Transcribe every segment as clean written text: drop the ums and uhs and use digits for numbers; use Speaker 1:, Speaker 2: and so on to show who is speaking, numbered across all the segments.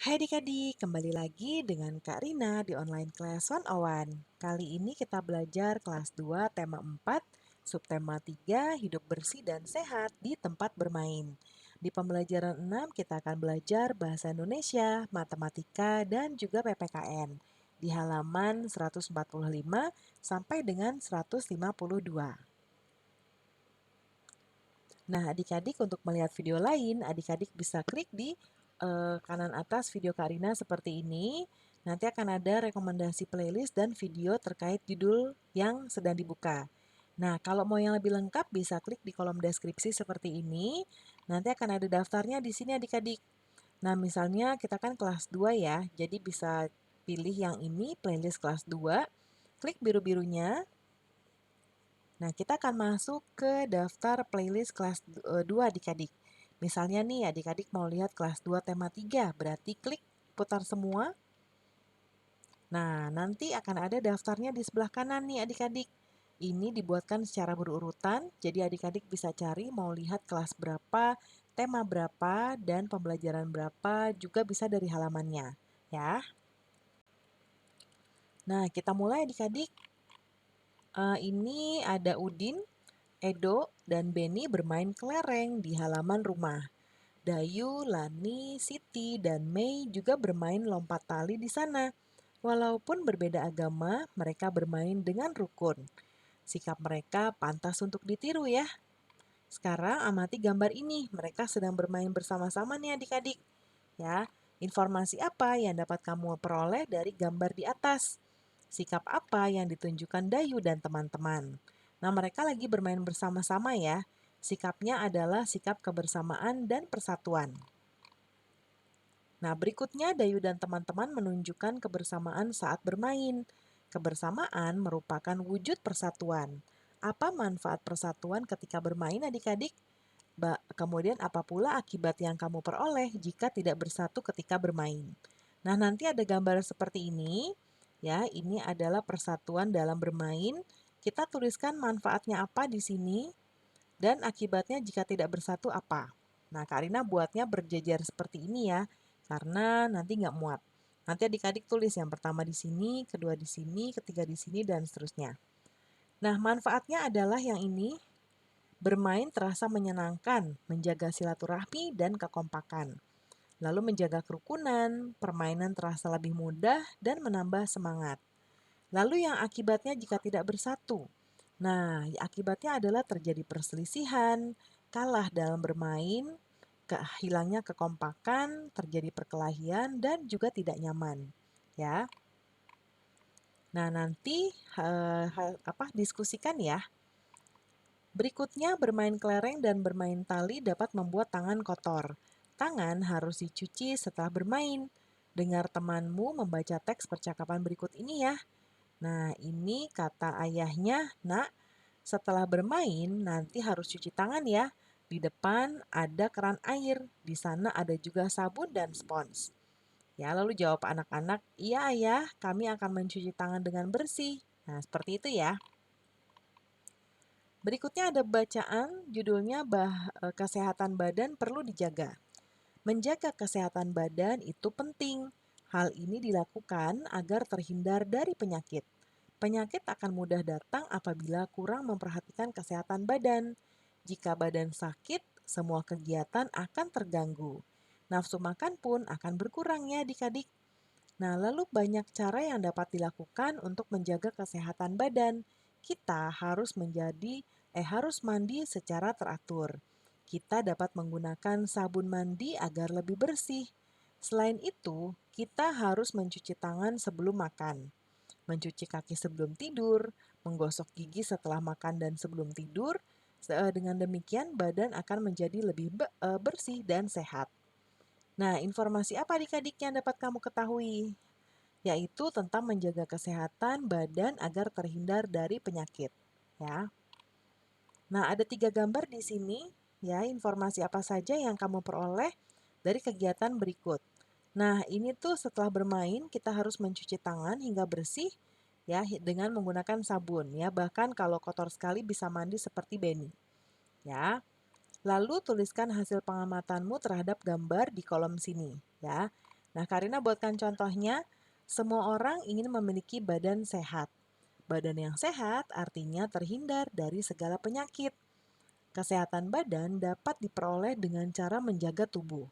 Speaker 1: Hai adik-adik, kembali lagi dengan Kak Rina di online class 101. Kali ini kita belajar kelas 2 tema 4, subtema 3, hidup bersih dan sehat di tempat bermain. Di pembelajaran 6 kita akan belajar bahasa Indonesia, matematika, dan juga PPKN di halaman 145 sampai dengan 152. Nah, adik-adik untuk melihat video lain, adik-adik bisa klik di kanan atas video Karina seperti ini. Nanti akan ada rekomendasi playlist dan video terkait judul yang sedang dibuka. Nah, kalau mau yang lebih lengkap bisa klik di kolom deskripsi seperti ini. Nanti akan ada daftarnya di sini adik-adik. Nah, misalnya kita kan kelas 2 ya, jadi bisa pilih yang ini, playlist kelas 2. Klik biru-birunya. Nah, kita akan masuk ke daftar playlist kelas 2 adik-adik. Misalnya nih, adik-adik mau lihat kelas 2 tema 3, berarti klik putar semua. Nah, nanti akan ada daftarnya di sebelah kanan nih adik-adik. Ini dibuatkan secara berurutan, jadi adik-adik bisa cari mau lihat kelas berapa, tema berapa, dan pembelajaran berapa, juga bisa dari halamannya, ya. Nah, kita mulai adik-adik. Ini ada Udin, Edo, dan Benny bermain kelereng di halaman rumah. Dayu, Lani, Siti, dan Mei juga bermain lompat tali di sana. Walaupun berbeda agama, mereka bermain dengan rukun. Sikap mereka pantas untuk ditiru ya. Sekarang amati gambar ini. Mereka sedang bermain bersama-sama nih adik-adik. Ya, informasi apa yang dapat kamu peroleh dari gambar di atas? Sikap apa yang ditunjukkan Dayu dan teman-teman? Nah, mereka lagi bermain bersama-sama ya. Sikapnya adalah sikap kebersamaan dan persatuan. Nah, berikutnya Dayu dan teman-teman menunjukkan kebersamaan saat bermain. Kebersamaan merupakan wujud persatuan. Apa manfaat persatuan ketika bermain adik-adik? Kemudian apa pula akibat yang kamu peroleh jika tidak bersatu ketika bermain? Nah, nanti ada gambar seperti ini. Ya, ini adalah persatuan dalam bermain. Kita tuliskan manfaatnya apa di sini dan akibatnya jika tidak bersatu apa. Nah, Kak Rina buatnya berjejer seperti ini ya, karena nanti nggak muat. Nanti adik-adik tulis yang pertama di sini, kedua di sini, ketiga di sini, dan seterusnya. Nah, manfaatnya adalah yang ini, bermain terasa menyenangkan, menjaga silaturahmi dan kekompakan. Lalu menjaga kerukunan, permainan terasa lebih mudah dan menambah semangat. Lalu yang akibatnya jika tidak bersatu. Nah, akibatnya adalah terjadi perselisihan, kalah dalam bermain, hilangnya kekompakan, terjadi perkelahian, dan juga tidak nyaman. Ya. Nah, nanti diskusikan ya. Berikutnya, bermain kelereng dan bermain tali dapat membuat tangan kotor. Tangan harus dicuci setelah bermain. Dengar temanmu membaca teks percakapan berikut ini ya. Nah, ini kata ayahnya, "Nak, setelah bermain nanti harus cuci tangan ya. Di depan ada keran air, di sana ada juga sabun dan spons." Ya, lalu jawab anak-anak, "Iya ayah, kami akan mencuci tangan dengan bersih." Nah, seperti itu ya. Berikutnya ada bacaan, judulnya kesehatan badan perlu dijaga. Menjaga kesehatan badan itu penting. Hal ini dilakukan agar terhindar dari penyakit. Penyakit akan mudah datang apabila kurang memperhatikan kesehatan badan. Jika badan sakit, semua kegiatan akan terganggu. Nafsu makan pun akan berkurang ya adik-adik. Nah, lalu banyak cara yang dapat dilakukan untuk menjaga kesehatan badan. Kita harus mandi secara teratur. Kita dapat menggunakan sabun mandi agar lebih bersih. Selain itu, kita harus mencuci tangan sebelum makan, mencuci kaki sebelum tidur, menggosok gigi setelah makan dan sebelum tidur. Dengan demikian, badan akan menjadi lebih bersih dan sehat. Nah, informasi apa adik-adik yang dapat kamu ketahui? Yaitu tentang menjaga kesehatan badan agar terhindar dari penyakit. Ya. Nah, ada 3 gambar di sini. Ya, informasi apa saja yang kamu peroleh dari kegiatan berikut. Nah, ini tuh setelah bermain kita harus mencuci tangan hingga bersih ya dengan menggunakan sabun ya. Bahkan kalau kotor sekali bisa mandi seperti Benny. Ya. Lalu tuliskan hasil pengamatanmu terhadap gambar di kolom sini ya. Nah, Karina buatkan contohnya, semua orang ingin memiliki badan sehat. Badan yang sehat artinya terhindar dari segala penyakit. Kesehatan badan dapat diperoleh dengan cara menjaga tubuh.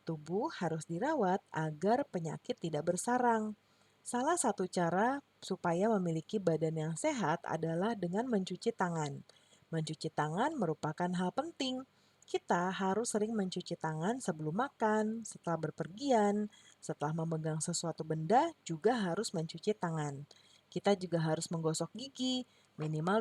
Speaker 1: Tubuh harus dirawat agar penyakit tidak bersarang. Salah satu cara supaya memiliki badan yang sehat adalah dengan mencuci tangan. Mencuci tangan merupakan hal penting. Kita harus sering mencuci tangan sebelum makan, setelah berpergian, setelah memegang sesuatu benda, juga harus mencuci tangan. Kita juga harus menggosok gigi minimal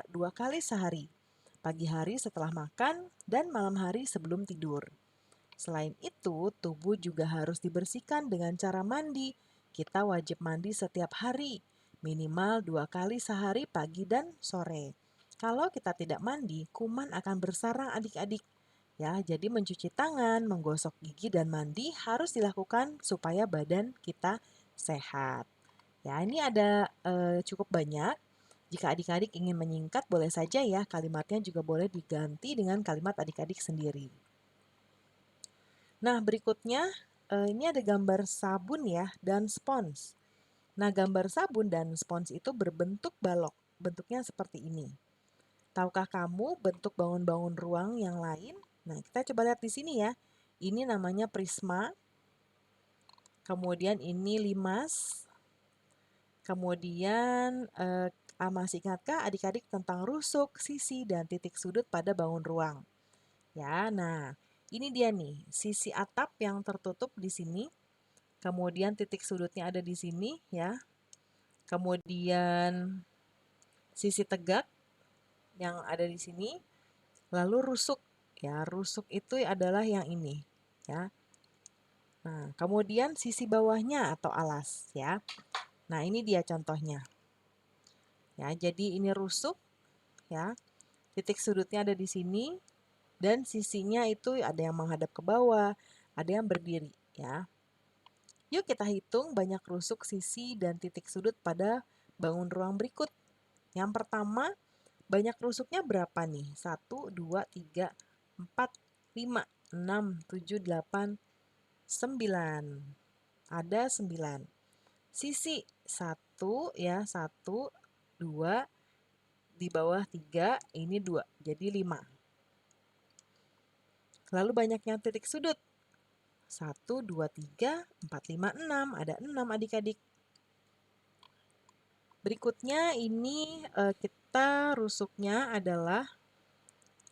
Speaker 1: dua kali sehari. Pagi hari setelah makan dan malam hari sebelum tidur. Selain itu, tubuh juga harus dibersihkan dengan cara mandi. Kita wajib mandi setiap hari, minimal 2 kali sehari pagi dan sore. Kalau kita tidak mandi, kuman akan bersarang adik-adik. Ya, jadi mencuci tangan, menggosok gigi dan mandi harus dilakukan supaya badan kita sehat. Ya, ini ada cukup banyak. Jika adik-adik ingin menyingkat, boleh saja ya, kalimatnya juga boleh diganti dengan kalimat adik-adik sendiri. Nah, berikutnya ini ada gambar sabun ya dan spons. Nah, gambar sabun dan spons itu berbentuk balok. Bentuknya seperti ini. Tahukah kamu bentuk bangun-bangun ruang yang lain? Nah, kita coba lihat di sini ya. Ini namanya prisma. Kemudian ini limas. Kemudian masih ingatkah adik-adik tentang rusuk, sisi, dan titik sudut pada bangun ruang? Ya, nah ini dia nih, sisi atap yang tertutup di sini, kemudian titik sudutnya ada di sini ya. Kemudian sisi tegak yang ada di sini, lalu rusuk. Ya, rusuk itu adalah yang ini ya. Nah, kemudian sisi bawahnya atau alas ya. Nah, ini dia contohnya. Ya, jadi ini rusuk ya. Titik sudutnya ada di sini dan sisinya itu ada yang menghadap ke bawah, ada yang berdiri ya. Yuk kita hitung banyak rusuk sisi dan titik sudut pada bangun ruang berikut. Yang pertama, banyak rusuknya berapa nih? 1, 2, 3, 4, 5, 6, 7, 8, 9. Ada 9. Sisi 1 ya, 1, 2, di bawah 3, ini 2, jadi 5. Lalu banyaknya titik sudut. 1, 2, 3, 4, 5, 6. Ada 6 adik-adik. Berikutnya ini kita rusuknya adalah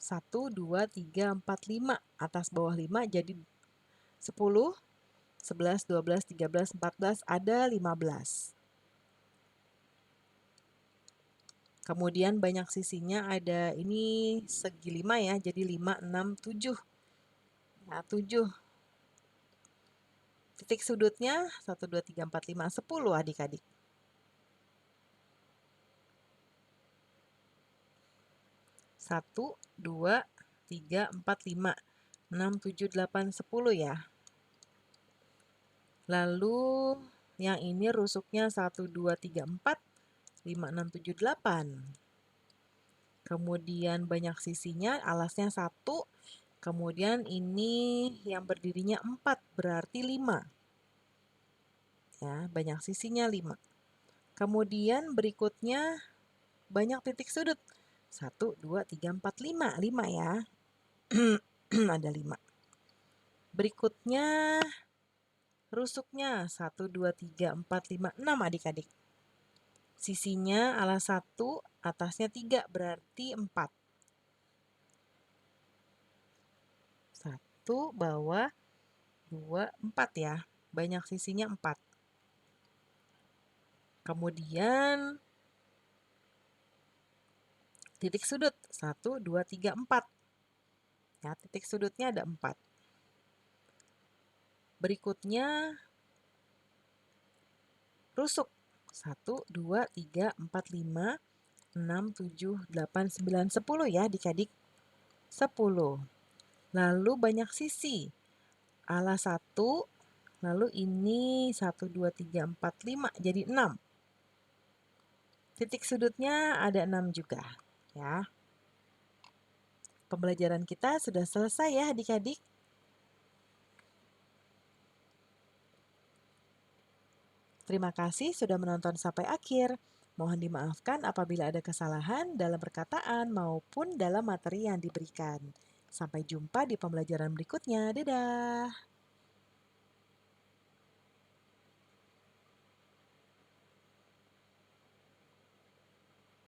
Speaker 1: 1, 2, 3, 4, 5. Atas bawah 5 jadi 10, 11, 12, 13, 14, ada 15. Kemudian banyak sisinya ada ini segi 5 ya, jadi 5, 6, 7. Nah, 7. Titik sudutnya 1, 2, 3, 4, 5, 10 adik-adik. 1, 2, 3, 4, 5, 6, 7, 8, 10 ya. Lalu yang ini rusuknya 1, 2, 3, 4, 5, 6, 7, 8. Kemudian banyak sisinya, alasnya 1. Kemudian ini yang berdirinya 4, berarti 5. Ya, banyak sisinya 5. Kemudian berikutnya banyak titik sudut. 1, 2, 3, 4, 5. 5 ya. Ada 5. Berikutnya rusuknya 1, 2, 3, 4, 5, 6 adik-adik. Sisinya alas 1, atasnya 3, berarti 4. 1, bawah, 2, 4 ya. Banyak sisinya 4. Kemudian titik sudut 1, 2, 3, 4. Ya, titik sudutnya ada 4. Berikutnya rusuk 1, 2, 3, 4, 5, 6, 7, 8, 9, 10 ya adik-adik. 10. Lalu banyak sisi. Alas 1, lalu ini 1, 2, 3, 4, 5, jadi 6. Titik sudutnya ada 6 juga ya. Pembelajaran kita sudah selesai ya adik-adik. Terima kasih sudah menonton sampai akhir. Mohon dimaafkan apabila ada kesalahan dalam perkataan maupun dalam materi yang diberikan. Sampai jumpa di pembelajaran berikutnya. Dadah!